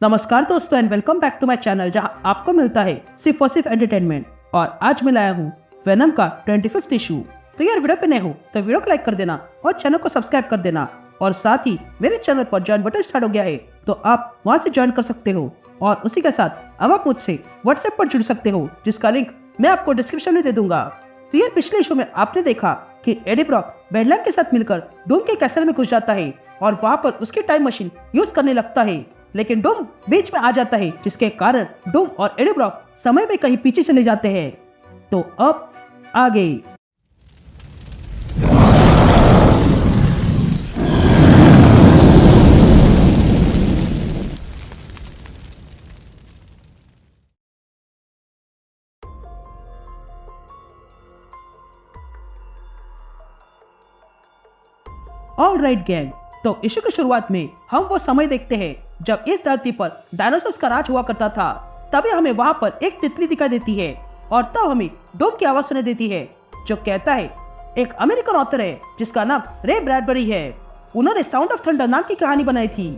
नमस्कार दोस्तों and welcome back to my channel जहां आपको मिलता है सिर्फ और सिर्फ एंटरटेनमेंट। और आज मैं लाया हूं वेनम का 25th इशू। तो यार वीडियो पे नए हो तो वीडियो को लाइक कर देना और चैनल को सब्सक्राइब कर देना। और साथ ही मेरे चैनल पर ज्वाइन बटन स्टार्ट हो गया है तो आप वहां से ज्वाइन कर सकते हो। और उसी के साथ अब आप मुझसे व्हाट्सएप पर जुड़ सकते हो जिसका लिंक मैं आपको डिस्क्रिप्शन में दे दूंगा। तो यार पिछले इशू में आपने देखा कि एडी ब्रॉक बेडलैम के साथ मिलकर डूम के कैसल में घुस जाता है और वहां पर उसकी टाइम मशीन यूज करने लगता है, लेकिन डूम बीच में आ जाता है जिसके कारण डूम और एडी ब्रॉक समय में कहीं पीछे चले जाते हैं। तो अब आगे ऑल राइट गैंग। तो इशू की शुरुआत में हम वो समय देखते हैं जब इस धरती पर डायनासोर्स का राज हुआ करता था। तभी हमें वहां पर एक तितली दिखाई देती है और तब हमें डूम की आवाज सुनाई देती है जो कहता है, एक अमेरिकन ऑथर है जिसका नाम रे ब्रैडबरी है। उन्होंने साउंड ऑफ थंडर नाम की कहानी बनाई थी।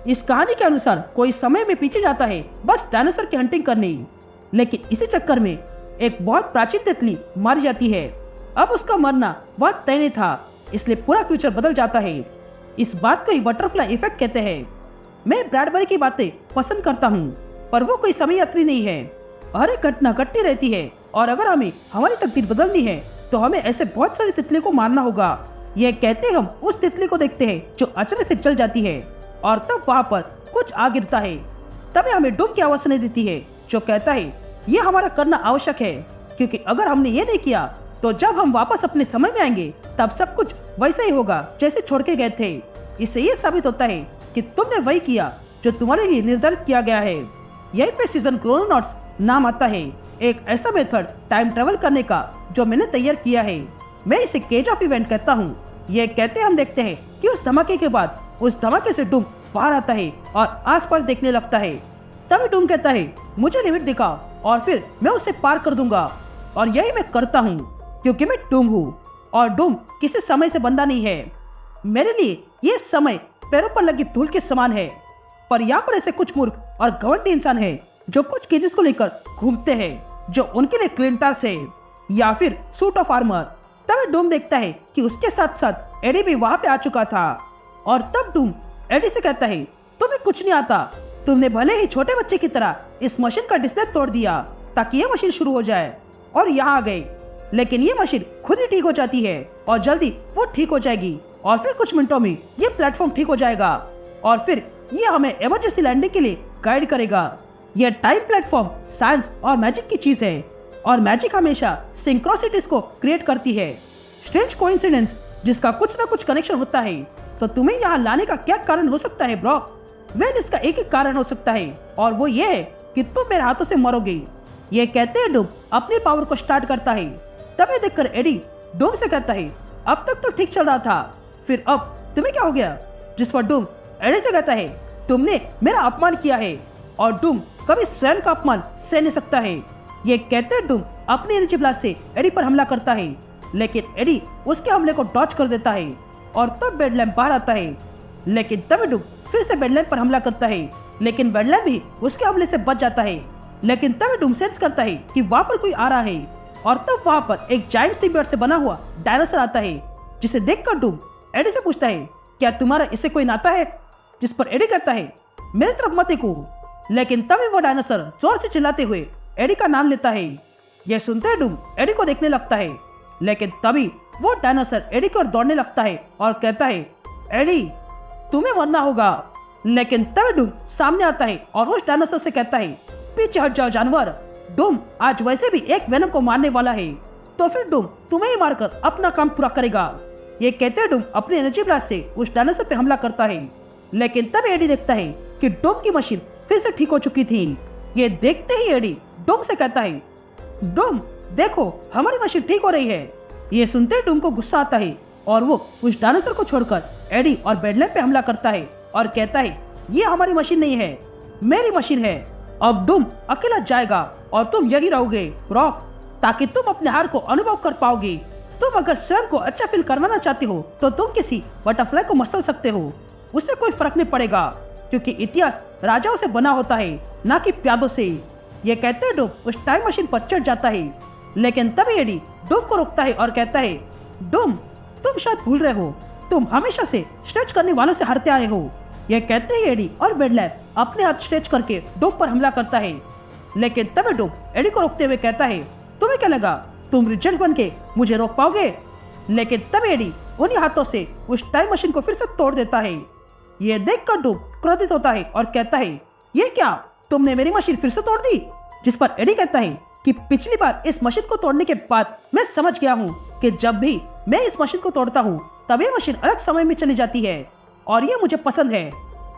इस कहानी के अनुसार कोई समय में पीछे जाता है बस डायनासोर की हंटिंग करने, लेकिन इसी चक्कर में एक बहुत प्राचीन तितली मारी जाती है। अब उसका मरना बहुत तय नहीं था, इसलिए पूरा फ्यूचर बदल जाता है। इस बात को ही बटरफ्लाई इफेक्ट कहते हैं। मैं ब्रैडबरी की बातें पसंद करता हूँ, पर वो कोई समय यात्री नहीं है। हर एक घटना घटती रहती है और अगर हमें हमारी तकदीर बदलनी है तो हमें ऐसे बहुत सारी तितली को मारना होगा। यह कहते हम उस तितली को देखते हैं जो अचानक से चल जाती है और तब वहाँ पर कुछ आ गिरता है। तभी हमें डूम की आवाज सुनाई देती है जो कहता है, ये हमारा करना आवश्यक है, क्योंकि अगर हमने ये नहीं किया तो जब हम वापस अपने समय में आएंगे तब सब कुछ वैसा ही होगा जैसे छोड़ के गए थे। इससे ये साबित होता है कि तुमने वही किया जो तुम्हारे लिए निर्धारित किया गया है। यहीं पे सीजन क्रोनोनॉट्स नाम आता है, एक ऐसा मेथड टाइम ट्रेवल करने का जो मैंने तैयार किया है। मैं इसे केज ऑफ इवेंट कहता हूँ। ये कहते हम देखते हैं कि उस धमाके के बाद उस धमाके से डूम बाहर आता है और आसपास देखने लगता है। तभी डूम कहता है, मुझे लिमिट दिखाओ और फिर मैं उसे पार कर दूंगा। और यही मैं करता हूँ क्योंकि मैं डूम हूँ और डूम किसी समय से बंधा नहीं है। मेरे लिए ये समय पैरों पर लगी धूल के समान है। पर यहाँ पर ऐसे कुछ मूर्ख और घमंडी इंसान हैं जो कुछ केजेस को लेकर घूमते हैं जो उनके लिए क्लिंटर्स है या फिर सूट ऑफ आर्मर। तभी डूम देखता है कि उसके साथ साथ एडी भी वहां पे आ चुका था और तब डूम एडी से कहता है, तुम्हें कुछ नहीं आता। तुमने भले ही छोटे बच्चे की तरह इस मशीन का डिस्प्ले तोड़ दिया ताकि ये मशीन शुरू हो जाए और यहाँ आ गए, लेकिन ये मशीन खुद ही ठीक हो जाती है और जल्दी वो ठीक हो जाएगी और फिर कुछ मिनटों में ये प्लेटफॉर्म ठीक हो जाएगा और फिर ये हमें इमरजेंसी लैंडिंग के लिए गाइड करेगा। यह टाइम प्लेटफॉर्म साइंस और मैजिक की चीज है और मैजिक हमेशा सिंक्रोसिटीज को क्रिएट करती है, स्ट्रेंज कोइंसिडेंस जिसका कुछ ना कुछ कनेक्शन होता है। तो तुम्हें यहाँ लाने का क्या कारण हो सकता है ब्रॉक? वेल इसका एक ही कारण हो सकता है और वो ये है कि तुम मेरे हाथों से मरोगे। ये कहते हैं डूम अपनी पावर को स्टार्ट करता है। तभी देखकर एडी डूम से कहता है, अब तक तो ठीक चल रहा था, फिर अब तुम्हें क्या हो गया? जिस पर डूम एडी से कहता है, तुमने मेरा अपमान किया है और डूम कभी स्वयं का अपमान सह नहीं सकता है। ये कहते हैं डूम अपनी एनर्जी ब्लास्ट से एडी पर हमला करता है, लेकिन एडी उसके हमले को डॉच कर देता है और तब बेडलैम बाहर आता है। लेकिन तभी डूम फिर से बेडलैम पर हमला करता है, लेकिन बेडलैम भी उसके हमले से बच जाता है। लेकिन तभी डूम सेंस करता है कि वहां पर कोई आ रहा है और तब वहां पर एक जायंट सिम्बियोट से बना हुआ डायनासोर आता है, जिसे देखकर डूम एडी से पूछता है, क्या तुम्हारा इससे कोई नाता है? जिस पर एडी कहता है, मेरी तरफ मत देखो। लेकिन तभी वो डायनासोर जोर से चिल्लाते हुए एडी का नाम लेता है। यह सुनते डूम एडी को देखने लगता है, लेकिन तभी वो डायनासोर एडी की ओर दौड़ने लगता है और कहता है, एडी तुम्हें मरना होगा। लेकिन तभी डूम सामने आता है और उस डायनासोर से कहता है, पीछे हट जाओ जानवर। डूम आज वैसे भी एक वेनम को मारने वाला है, तो फिर डूम तुम्हें ही मारकर अपना काम पूरा करेगा। ये कहते डूम अपनी एनर्जी ब्लास्ट से उस डायनासोर पे हमला करता है, लेकिन तब एडी देखता है कि डूम की मशीन फिर से ठीक हो चुकी थी। ये देखते ही एडी डूम से कहता है, डूम देखो हमारी मशीन ठीक हो रही है। ये सुनते डूम को गुस्सा आता है और वो उस डायनासोर को छोड़कर एडी और बेडलैम पे हमला करता है और कहता है, ये हमारी मशीन नहीं है, मेरी मशीन है। अब डूम अकेला जाएगा और तुम यही रहोगे ब्रॉक, ताकि तुम अपने हार को अनुभव कर पाओगे। तुम अगर स्वयं को अच्छा फील करवाना चाहते हो तो तुम किसी बटरफ्लाई को मसल सकते हो, उससे कोई फर्क नहीं पड़ेगा। क्योंकि इतिहास राजाओं से बना होता है, ना कि प्यादों से। ये कहते डूम उस टाइम मशीन पर चढ़ जाता है, लेकिन तभी एडी डूम को रोकता है और कहता है, डूम तुम शायद भूल रहे हो, तुम हमेशा से स्ट्रेच करने वालों से हारते आए हो। यह कहते ही एडी और बेडलैप अपने हाथ स्ट्रेच करके डूम पर हमला करता है, लेकिन तभी डूम एडी को रोकते हुए कहता है, तुम्हें क्या लगा तुम रिचर्ड बन के मुझे रोक पाओगे? लेकिन तभी एडी उन्हीं हाथों से उस टाइम मशीन को फिर से तोड़ देता है। यह देखकर डूम क्रोधित होता है और कहता है, ये क्या, तुमने मेरी मशीन फिर से तोड़ दी? जिस पर एडी कहता है कि पिछली बार इस मशीन को तोड़ने के बाद मैं समझ गया हूँ कि जब भी मैं इस मशीन को तोड़ता हूँ तब ये मशीन अलग समय में चली जाती है और ये मुझे पसंद है।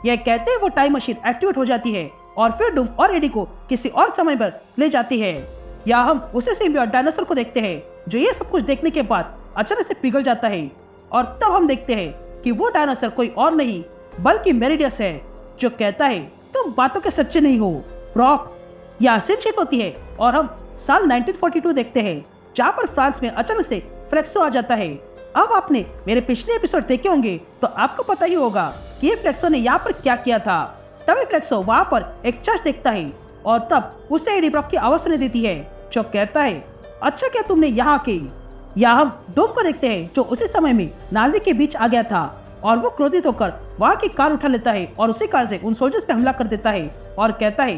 यह कहते ही वो टाइम मशीन एक्टिवेट हो जाती है और फिर डूम और एडी को किसी और समय पर ले जाती है। या हम उसे सिम्बियोट डायनासोर को देखते हैं जो ये सब कुछ देखने के बाद अचानक से पिघल जाता है और तब हम देखते हैं कि वो डायनासोर कोई और नहीं बल्कि मेरिडियस है, जो कहता है, तुम बातों के सच्चे नहीं हो ब्रॉक। यह सीन शिफ्ट होती है और हम साल 1942 देखते हैं, जहाँ पर फ्रांस में अचानक से फ्लेक्सो आ जाता है। अब आपने मेरे पिछले एपिसोड देखे होंगे तो आपको पता ही होगा कि ये फ्लेक्सो ने यहाँ पर क्या किया था। तभी फ्लेक्सो वहाँ पर एक चर्च देखता है और तब उसे एडी ब्रॉक की आवाज सुनाई देती है, जो कहता है, अच्छा क्या तुमने यहाँ की। या हम डूम को देखते हैं जो उसी समय में नाजी के बीच आ गया था और वो क्रोधित होकर वहाँ की कार उठा लेता है और उसी कार से उन सोल्जर्स पे हमला कर देता है और कहता है,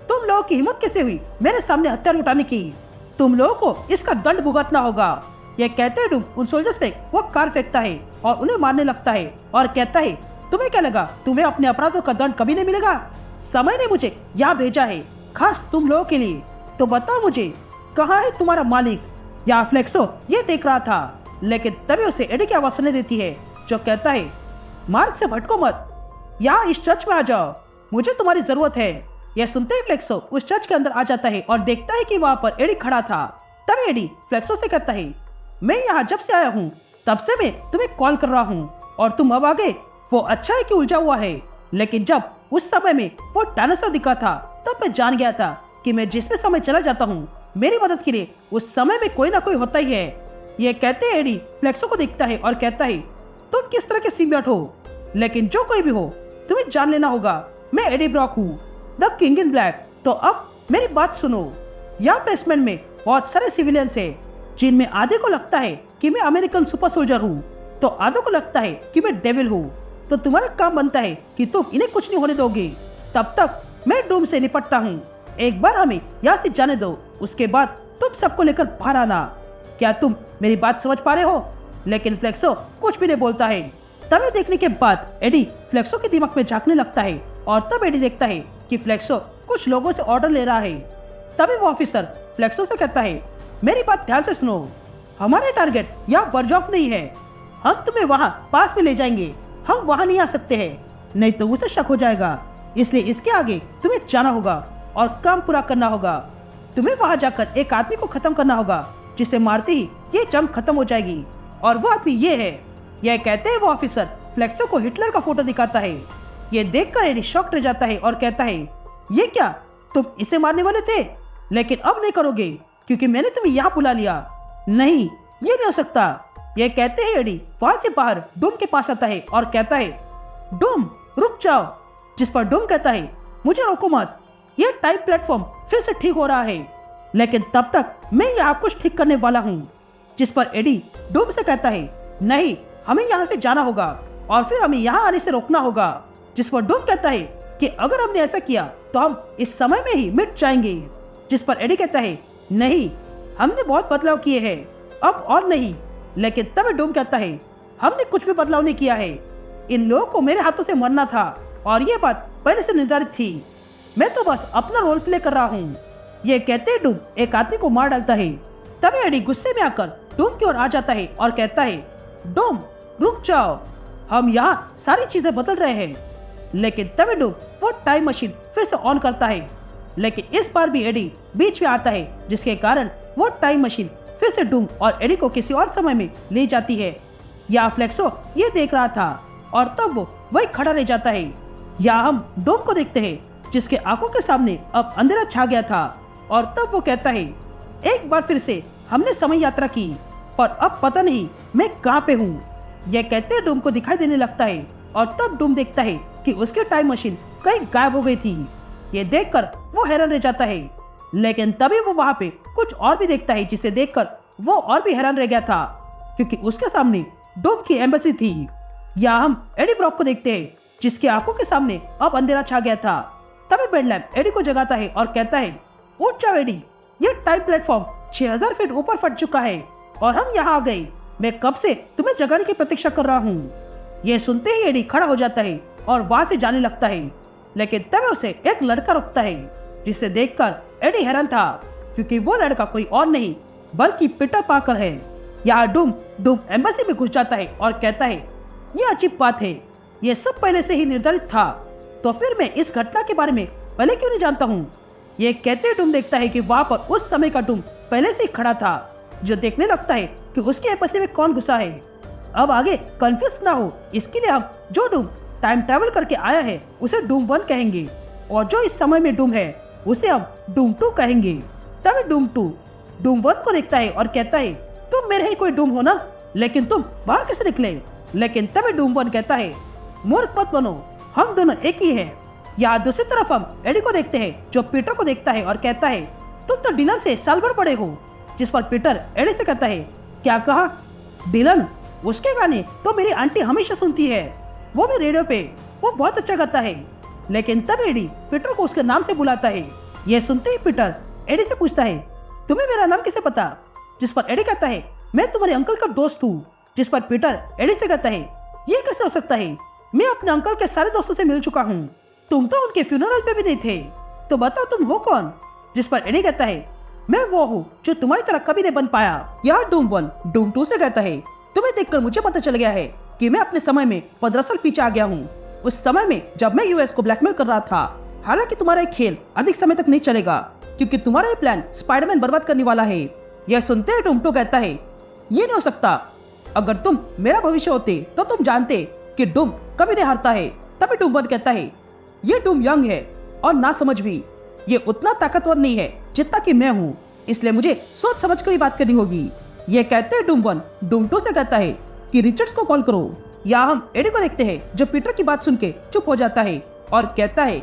तुम लोगों की हिम्मत कैसे हुई मेरे सामने हथियार उठाने की? तुम लोगों को इसका दंड भुगतना होगा। यह कहते हुए डूम उन सोल्जर्स पे वो कार फेंकता है और उन्हें मारने लगता है और कहता है, तुम्हें क्या लगा तुम्हें अपने अपराधों का दंड कभी नहीं मिलेगा? समय ने मुझे यहाँ भेजा है खास तुम लोगों के लिए, तो बताओ मुझे कहाँ है तुम्हारा मालिक? या फ्लेक्सो ये देख रहा था, लेकिन तभी उसे एडी की आवाज सुनाई देती है, जो कहता है, मार्ग से भटको मत, यहाँ इस चर्च में आ जाओ, मुझे तुम्हारी जरूरत है। यह सुनते ही फ्लेक्सो उस चर्च के अंदर आ जाता है और देखता है कि वहाँ पर एडी खड़ा था। तब एडी फ्लेक्सो से कहता है, मैं यहाँ जब से आया हूँ तब से मैं तुम्हें कॉल कर रहा हूँ और तुम अब आ गए, वो अच्छा है कि उलझा हुआ है, लेकिन जब उस समय में वो डायनासोर दिखा था तब मैं जान गया था कि मैं जिस भी समय चला जाता हूँ मेरी मदद के लिए उस समय में कोई ना कोई होता ही है। ये कहते एडी फ्लेक्सो को देखता है और कहता है, तुम किस तरह के सिम्बियोट हो, लेकिन जो कोई भी हो तुम्हें जान लेना होगा, मैं एडी ब्रॉक हूँ, द किंग इन ब्लैक। तो अब मेरी बात सुनो, यहाँ बेसमेंट में बहुत सारे सिविलियंस है, जिनमें आधे को लगता है कि मैं अमेरिकन सुपर सोल्जर हूँ तो आधे को लगता है कि मैं डेविल हूँ। तो तुम्हारा काम बनता है कि तुम इन्हें कुछ नहीं होने दोगे, तब तक मैं डूम से निपटता हूँ। एक बार हमें यहाँ से जाने दो, उसके बाद तुम सबको लेकर बाहर आना। क्या तुम मेरी बात समझ पा रहे हो? लेकिन फ्लेक्सो कुछ भी नहीं बोलता है। तभी देखने के बाद एडी फ्लेक्सो के दिमाग में झांकने लगता है और तब एडी देखता है कि फ्लेक्सो कुछ लोगों से ऑर्डर ले रहा है। तभी वो ऑफिसर फ्लेक्सो से कहता है, मेरी बात ध्यान से सुनो, हमारे टारगेट यहाँ बर्जॉफ नहीं है, हम तुम्हें वहाँ पास में ले जाएंगे, हम वहाँ नहीं आ सकते हैं, नहीं तो उसे शक हो जाएगा, इसलिए इसके आगे तुम्हें जाना होगा और काम पूरा करना होगा। तुम्हें वहाँ जाकर एक आदमी को खत्म करना होगा, जिसे मारते ही ये जंग खत्म हो जाएगी, और वो आदमी ये है। यह कहते ही वो ऑफिसर फ्लेक्सो को हिटलर का फोटो दिखाता है। ये देखकर एडी शॉक रह जाता है और कहता है, ये क्या, तुम इसे मारने वाले थे, लेकिन अब नहीं करोगे क्योंकि मैंने तुम्हें यहाँ बुला लिया। नहीं, ये नहीं हो सकता। यह कहते ही एडी वहां से बाहर डूम के पास आता है और कहता है, डूम रुक जाओ। जिस पर डूम कहता है, मुझे रोको मत, यह टाइम प्लेटफॉर्म फिर से ठीक हो रहा है, लेकिन तब तक मैं यहाँ कुछ ठीक करने वाला हूँ। जिस पर एडी डूम से कहता है, नहीं, हमें यहाँ से जाना होगा और फिर हमें यहाँ आने से रोकना होगा। जिस पर डूम कहता है कि अगर हमने ऐसा किया तो हम इस समय में ही मिट जाएंगे। जिस पर एडी कहता है, नहीं, हमने बहुत बदलाव किए हैं, अब और नहीं। लेकिन तब डूम कहता है, हमने कुछ भी बदलाव नहीं किया है, इन लोगों को मेरे हाथों से मरना था और ये बात पहले से निर्धारित थी, मैं तो बस अपना रोल प्ले कर रहा हूँ। ये कहते ही डूम एक आदमी को मार डालता है। तभी एडी गुस्से में आकर डूम की ओर आ जाता है और कहता है, डूम रुक जाओ, हम यहाँ सारी चीजें बदल रहे हैं। लेकिन तभी डूम वो टाइम मशीन फिर से ऑन करता है, लेकिन इस बार भी एडी बीच में आता है, जिसके कारण वो टाइम मशीन फिर से डूम और एडी को किसी और समय में ले जाती है। या फ्लेक्सो ये देख रहा था और तब वो वही खड़ा रह जाता है। या हम डूम को देखते हैं, जिसके आंखों के सामने अब अंधेरा छा गया था और तब वो कहता है, एक बार फिर से हमने समय यात्रा की, पर अब पता नहीं मैं कहाँ पे हूँ। यह कहते डूम को दिखाई देने लगता है और तब डूम देखता है कि उसकी टाइम मशीन कहीं गायब हो गई थी। ये देखकर वो हैरान रह जाता है, लेकिन तभी वो वहाँ पे कुछ और भी देखता है जिसे देखकर वो और भी हैरान रह गया था, क्योंकि उसके सामने डूम की एम्बेसी थी। यहाँ हम एडी ब्रॉक को देखते हैं जिसकी आंखों के सामने अब अंधेरा छा गया था। तभी बेडलैम्प एडी को जगाता है और कहता है, उठ जाओ एडी, ये टाइम प्लेटफॉर्म 6000 फीट ऊपर फट चुका है और हम यहाँ आ गए। मैं कब से तुम्हें जगाने की प्रतीक्षा कर रहा हूँ। यह सुनते ही एडी खड़ा हो जाता है और वहां से जाने लगता है, लेकिन तभी उसे एक लड़का रोकता है, जिसे देखकर एडी हैरान था, क्योंकि वो लड़का कोई और नहीं बल्कि पीटर पार्कर है। यहाँ डूम एम्बेसी में घुस जाता है और कहता है, ये अजीब बात है, ये सब पहले से ही निर्धारित था, तो फिर मैं इस घटना के बारे में पहले क्यों नहीं जानता हूँ। ये कहते डूम देखता है कि वहाँ पर उस समय का डूम पहले से ही खड़ा था, जो देखने लगता है कि उसके एम्बेसी में कौन घुसा है। अब आगे कंफ्यूज ना हो, इसके लिए हम जो डूम टाइम ट्रैवल करके आया है उसे डूम 1 कहेंगे, और जो इस समय में डूम है उसे हम डूम 2 कहेंगे। तभी डूम 1 को देखता है और कहता है, तुम मेरे ही कोई डूम हो ना, लेकिन तुम बाहर कैसे निकले। लेकिन तभी डूम 1 कहता है, मूर्ख मत बनो, हम दोनों एक ही हैं। यहाँ दूसरी तरफ हम एडी को देखते हैं जो पीटर को देखता है और कहता है, तुम तो डिलन से साल भर बड़े हो। जिस पर पीटर एडी से कहता है, क्या कहा? डिलन? उसके गाने तो मेरी आंटी हमेशा सुनती है, वो भी रेडियो पे, वो बहुत अच्छा गाता है। लेकिन तब एडी पीटर को उसके नाम से बुलाता है। यह सुनते ही पीटर एडी से पूछता है, तुम्हें मेरा नाम कैसे पता? जिस पर एडी कहता है, मैं तुम्हारे अंकल का दोस्त हूँ। जिस पर पीटर एडी से कहता है, ये कैसे हो सकता है, मैं अपने अंकल के सारे दोस्तों से मिल चुका हूँ, तुम तो उनके फ्यूनरल पे भी नहीं थे, तो बताओ तुम हो कौन? जिस पर एडी कहता है, मैं वो हूँ जो तुम्हारी तरह कभी नहीं बन पाया। यहाँ डूम 1 डूम 2 से कहता है, तुम्हें देखकर मुझे पता चल गया है कि मैं अपने समय में 15 साल पीछे आ गया हूँ, उस समय में जब मैं यूएस को ब्लैकमेल कर रहा था। हालांकि तुम्हारा ये खेल अधिक समय तक नहीं चलेगा, क्योंकि तुम्हारा ये प्लान स्पाइडरमैन बर्बाद करने वाला है। यह सुनते ही डूम 2 कहता है, ये नहीं हो सकता, अगर तुम मेरा भविष्य होते तो तुम जानते कि डूम कभी नहीं हारता है। तभी डूम 1 कहता है, ये डूम यंग है और ना समझ भी, ये उतना ताकतवर नहीं है जितना कि मैं हूँ, इसलिए मुझे सोच समझ कर ही बात करनी होगी। ये कहते हैं डूम 1 डूम 2 से कहता है कि रिचर्ड्स को कॉल करो। यहाँ हम एडी को देखते हैं जो पीटर की बात सुन के चुप हो जाता है और कहता है,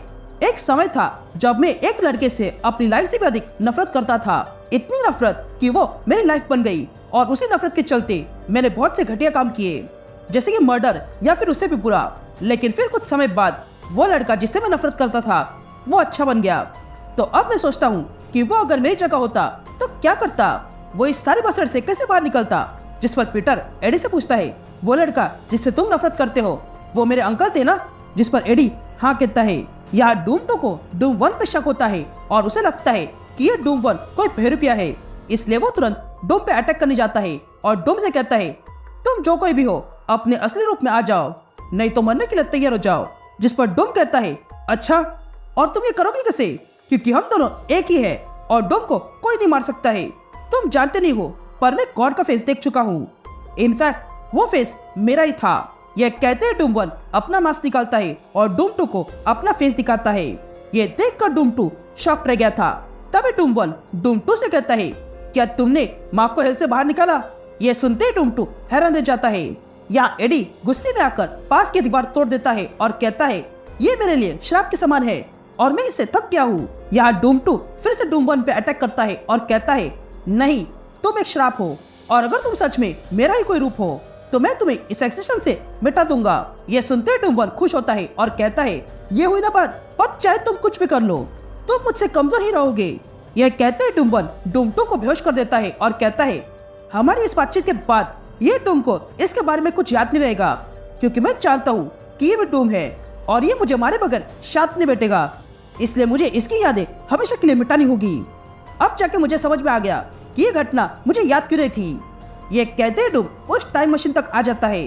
एक समय था जब मैं एक लड़के से अपनी लाइफ से भी अधिक नफरत करता था, इतनी नफरत कि वो मेरी लाइफ बन गई, और उसी नफरत के चलते मैंने बहुत से घटिया काम किए, जैसे कि मर्डर या फिर उससे भी बुरा। लेकिन फिर कुछ समय बाद वो लड़का जिससे मैं नफरत करता था वो अच्छा बन गया, तो अब मैं सोचता हूँ कि वो अगर मेरी जगह होता तो क्या करता, वो इस सारी बसड़ से कैसे बाहर निकलता। जिस पर पीटर एडी से पूछता है, वो लड़का जिससे तुम नफरत करते हो वो मेरे अंकल थे ना? जिस पर एडी हाँ कहता है। यहाँ डूम 2 को डूम 1 पे शक होता है और उसे लगता है कि ये डूम 1 कोई बहरूपिया है, इसलिए वो तुरंत डूम पे अटैक करने जाता है और डूम से कहता है, तुम जो कोई भी हो अपने असली रूप में आ जाओ, नहीं तो मरने के लिए तैयार हो जाओ। जिस पर डूम कहता है, अच्छा, और तुम ये करोगे कैसे, क्योंकि हम दोनों एक ही है और डूम को कोई नहीं मार सकता है। तुम जानते नहीं हो, पर मैं गॉड का फेस देख चुका हूँ, इनफैक्ट वो फेस मेरा ही था। यह कहते हैं डूम 1 अपना मास्क निकालता है और डूम 2 को अपना फेस दिखाता है। ये देखकर डूम 2 शॉक रह गया था। तभी डूम 1 डूम 2 से कहता है, क्या तुमने माँ को हेल से बाहर निकाला? ये सुनते ही डूम 2 हैरान रह जाता है। यहाँ एडी गुस्से में आकर पास की दीवार तोड़ देता है और कहता है, ये मेरे लिए श्राप के समान है और मैं इससे थक गया हूँ। यहाँ डूम 2 फिर से डूम 1 पे अटैक करता है और कहता है, नहीं, तुम एक श्राप हो, और अगर तुम सच में मेरा ही कोई रूप हो तो मैं तुम्हें इस एक्सिस्टेंस से मिटा दूंगा। ये सुनते डूम 1 खुश होता है और कहता है, ये हुई ना बात, और चाहे तुम कुछ भी कर लो तुम मुझसे कमजोर ही रहोगे। यह कहते हैं डूम 1 डूम 2 को बेहोश कर देता है और कहता है, हमारी इस बातचीत के बाद ये डूम को इसके बारे में कुछ याद नहीं रहेगा, क्योंकि मैं जानता हूँ कि ये भी डूम है और ये मुझे मारे बगैर शांत नहीं बैठेगा, इसलिए मुझे इसकी यादें हमेशा के लिए मिटानी होगी। अब जाके मुझे समझ में आ गया कि ये घटना मुझे याद क्यों रही थी। ये कहते डूम उस टाइम मशीन तक आ जाता है।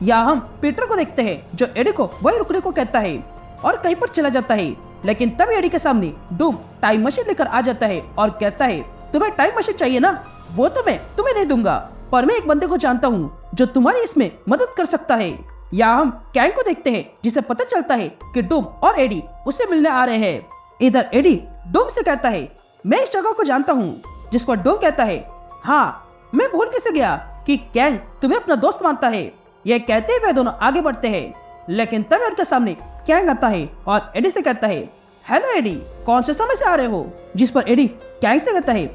यहाँ हम पीटर को देखते हैं जो एडी को वही रुकने को कहता है और कहीं पर चला जाता है, लेकिन तभी एडी के सामने डूम टाइम मशीन लेकर आ जाता है और कहता है, तुम्हें टाइम मशीन चाहिए ना, वो तो मैं तुम्हें नहीं दूंगा, पर मैं एक बंदे को जानता हूँ जो तुम्हारी इसमें मदद कर सकता है। यहाँ हम कैंग को देखते हैं जिसे पता चलता है कि डूम और एडी उसे मिलने आ रहे हैं। इधर एडी डूम से कहता है, मैं इस जगह को जानता हूँ। जिस पर डूम कहता है, हाँ, मैं भूल कैसे गया कि कैंग तुम्हें अपना दोस्त मानता है। यह कहते हुए दोनों आगे बढ़ते हैं, लेकिन तभी उनके सामने कैंग आता है और एडी से कहता है, हेलो एडी, कौन से समय से आ रहे हो? जिस पर एडी कैंग से कहता है,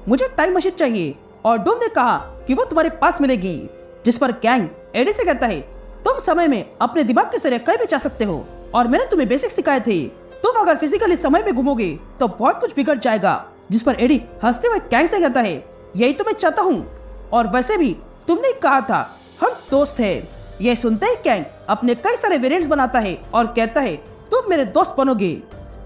मुझे टाइम मशीन चाहिए और डूम ने कहा कि वो तुम्हारे पास मिलेगी। जिस पर कैंग एडी से कहता है, तुम समय में अपने दिमाग के जरिए कहीं भी जा सकते हो और मैंने तुम्हें बेसिक सिखाए थे। तुम अगर फिजिकली समय में घूमोगे तो बहुत कुछ बिगड़ जाएगा। जिस पर एडी हंसते हुए कैंग से कहता है, यही तो मैं चाहता हूँ, और वैसे भी तुमने कहा था हम दोस्त हैं। यह सुनते ही कैंग अपने कई सारे वेरिएंट्स बनाता है और कहता है, तुम मेरे दोस्त बनोगे,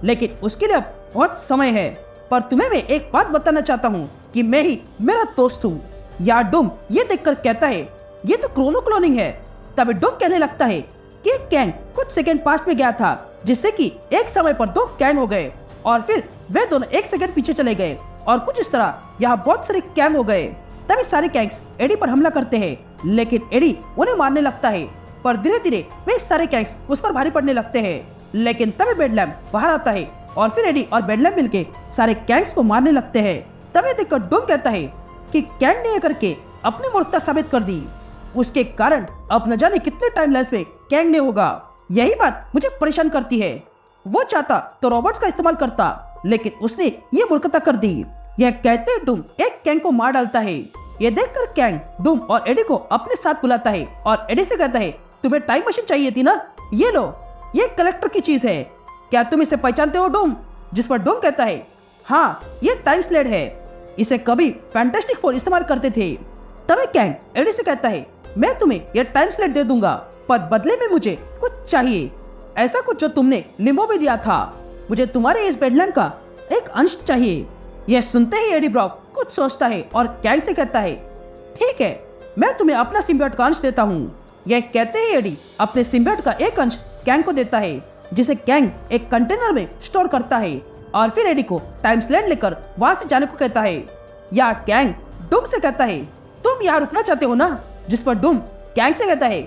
लेकिन उसके लिए अब बहुत समय है। पर तुम्हें मैं एक बात बताना चाहता हूँ कि मैं ही मेरा दोस्त हूँ। यार डूम ये देखकर कहता है, ये तो क्रोनो क्लोनिंग है। तभी डूम कहने लगता है कि कैंग कुछ सेकंड पास्ट में गया था, जिससे कि एक समय पर दो कैंग हो गए और फिर वे दोनों एक सेकंड पीछे चले गए और कुछ इस तरह यहाँ बहुत सारे कैंग हो गए। तभी सारे कैंग्स एडी पर हमला करते हैं, लेकिन एडी उन्हें मारने लगता है। पर धीरे धीरे वे सारे कैंग्स उस पर भारी पड़ने लगते हैं। लेकिन तभी बेडलैम्प बाहर आता है और फिर एडी और बेडलैम्प मिलके सारे कैंग्स को मारने लगते हैं। तभी देखकर डूम कहता है कि कैंग ने ये करके अपनी मूर्खता साबित कर दी। उसके कारण अब न जाने कितने टाइम लाइन्स में कैंग ने होगा। यही बात मुझे परेशान करती है। वो चाहता तो रॉबर्ट्स का इस्तेमाल करता, लेकिन उसने ये मूर्खता कर दी। यह कहते डूम एक कैंग को मार डालता है। ये देखकर कैंग डूम और एडी को अपने साथ बुलाता है और एडी से कहता है, तुम्हें टाइम मशीन चाहिए थी ना, ये लो, ये कलेक्टर की चीज है, क्या तुम इसे पहचानते हो डूम? जिस पर डूम कहता है, हाँ ये टाइम स्लेट है, इसे कभी फैंटास्टिक फोर इस्तेमाल करते थे। तभी कैंग एडी से कहता है, मैं तुम्हें यह टाइम स्लेट दे दूंगा, पर बदले में मुझे कुछ चाहिए, ऐसा कुछ जो तुमने लिम्बो में दिया था। मुझे तुम्हारे इस बेडलैम्प का एक अंश चाहिए। यह सुनते ही एडी ब्रॉक कुछ सोचता है और कैंग से कहता है, ठीक है, मैं तुम्हें अपना सिम्बियोट का अंश देता हूँ। यह कहते ही एडी अपने सिम्बियोट का एक अंश कैंग को देता है, जिसे कैंग एक कंटेनर में स्टोर करता है और फिर एडी को टाइम स्लेट लेकर वहां से जाने को कहता है। या कैंग डूम से कहता है, तुम यहाँ रुकना चाहते हो ना? जिस पर डूम कैंग से कहता है,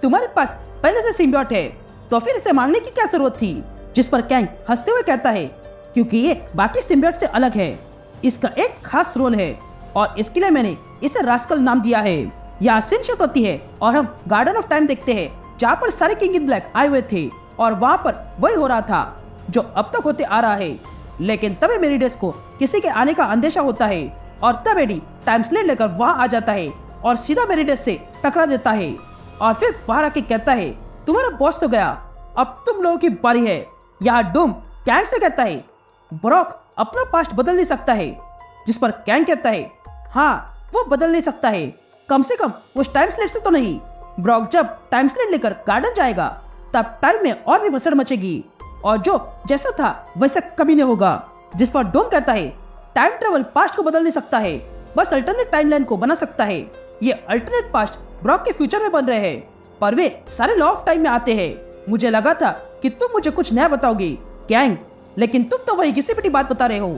तुम्हारे पास पहले से सिम्बियोट है, तो फिर इसे मारने की क्या जरूरत थी? जिस पर कैंग हंसते हुए कहता है, क्योंकि ये बाकी सिम्बियोट से अलग है, इसका एक खास रोल है और इसके लिए मैंने इसे रास्कल नाम दिया है। यहाँ सीन शिफ्ट होती है और हम गार्डन ऑफ टाइम देखते हैं, जहाँ पर सारे किंग इन ब्लैक आए हुए थे और वहाँ पर वही हो रहा था जो अब तक होते आ रहा है। लेकिन तभी मेरिडेस को किसी के आने का अंदेशा होता है और तब एडी टाइम स्लेट लेकर वहाँ आ जाता है और सीधा मेरिडेस से टकरा देता है और फिर बाहर आके कहता है, तुम्हारा बॉस तो गया, अब तुम लोगों की बारी है। यहाँ डूम कैंग से कहता है, ब्रॉक अपना पास्ट बदल नहीं सकता है। जिस पर कैंग कहता है, हाँ वो बदल नहीं सकता है, कम से कम उस टाइम स्लेट से तो नहीं। ब्रॉक जब टाइम स्लेट लेकर गार्डन जाएगा तब टाइम में और भी भसड़ मचेगी और जो जैसा था वैसा कभी नहीं होगा। जिस पर डूम कहता है, टाइम ट्रेवल पास्ट को बदल नहीं सकता है, बस अल्टरनेट टाइमलाइन को बना सकता है। ये अल्टरनेट पास्ट ब्रॉक के फ्यूचर में बन रहे हैं, पर वे सारे लॉ ऑफ टाइम में आते हैं। मुझे लगा था कि तुम मुझे कुछ नया बताओगे कैंग, लेकिन तुम तो वही घिसी पिटी बात बता रहे हो।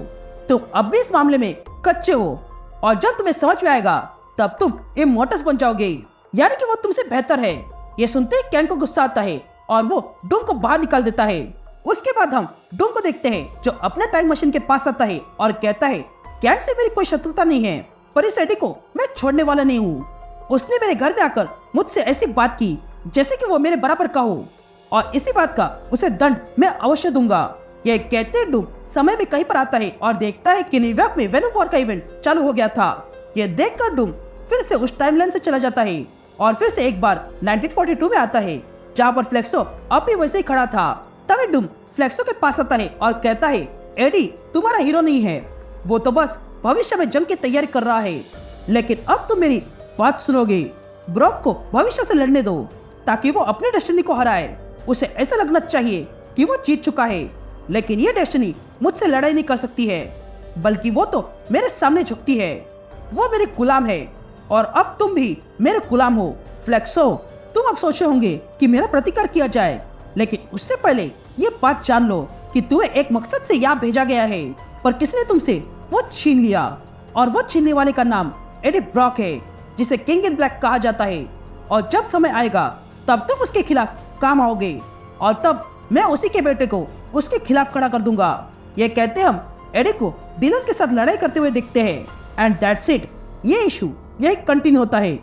तुम अब भी इस मामले में कच्चे हो और जब तुम्हें समझ में आएगा तब तुम इमॉर्टल्स बन जाओगे, यानी कि वो तुमसे बेहतर है। ये सुनते ही कैंग को गुस्सा आता है और वो डूम को बाहर निकाल देता है। उसके बाद हम डूम को देखते हैं जो अपने टाइम मशीन के पास आता है और कहता है, कैंग से मेरी कोई शत्रुता नहीं है, पर इस एडी को मैं छोड़ने वाला नहीं हूँ। उसने मेरे घर में आकर मुझसे ऐसी बात की जैसे कि वो मेरे बराबर का हो और इसी बात का उसे दंड मैं अवश्य दूंगा। यह कहते डूम समय में कहीं पर आता है और देखता है कि न्यूयॉर्क में वेनम वॉर का इवेंट चालू हो गया था। यह देखकर डूम फिर से उस टाइमलाइन से चला जाता है और फिर से एक बार 1942 में आता है, जहाँ पर फ्लेक्सो अब भी वैसे ही खड़ा था। तभी डूम फ्लेक्सो के पास आता है और कहता है, एडी तुम्हारा हीरो नहीं है, वो तो बस भविष्य में जंग की तैयारी कर रहा है, लेकिन अब तुम मेरी बात सुनोगे। ब्रॉक को भविष्य से लड़ने दो ताकि वो अपने डेस्टिनी को हराए। उसे ऐसा लगना चाहिए कि वो जीत चुका है, लेकिन ये डेस्टिनी मुझसे लड़ाई नहीं कर सकती है, बल्कि वो तो मेरे सामने झुकती है। वो मेरे गुलाम है और अब तुम भी मेरे गुलाम हो। फ्लेक्सो तुम अब सोचे होंगे कि मेरा प्रतिकार किया जाए, लेकिन उससे पहले ये बात जान लो कि तुम्हें एक मकसद से यहाँ भेजा गया है, पर किसने तुमसे वो छीन लिया और वो छीनने वाले का नाम एडी ब्रॉक है, जिसे किंग इन ब्लैक कहा जाता है। और जब समय आएगा तब तुम उसके खिलाफ काम आओगे और तब मैं उसी के बेटे को उसके खिलाफ खड़ा कर दूंगा। ये कहते हम एडी को डिलन के साथ लड़ाई करते हुए देखते हैं एंड दैट्स इट। ये इशू यही कंटिन्यू होता है।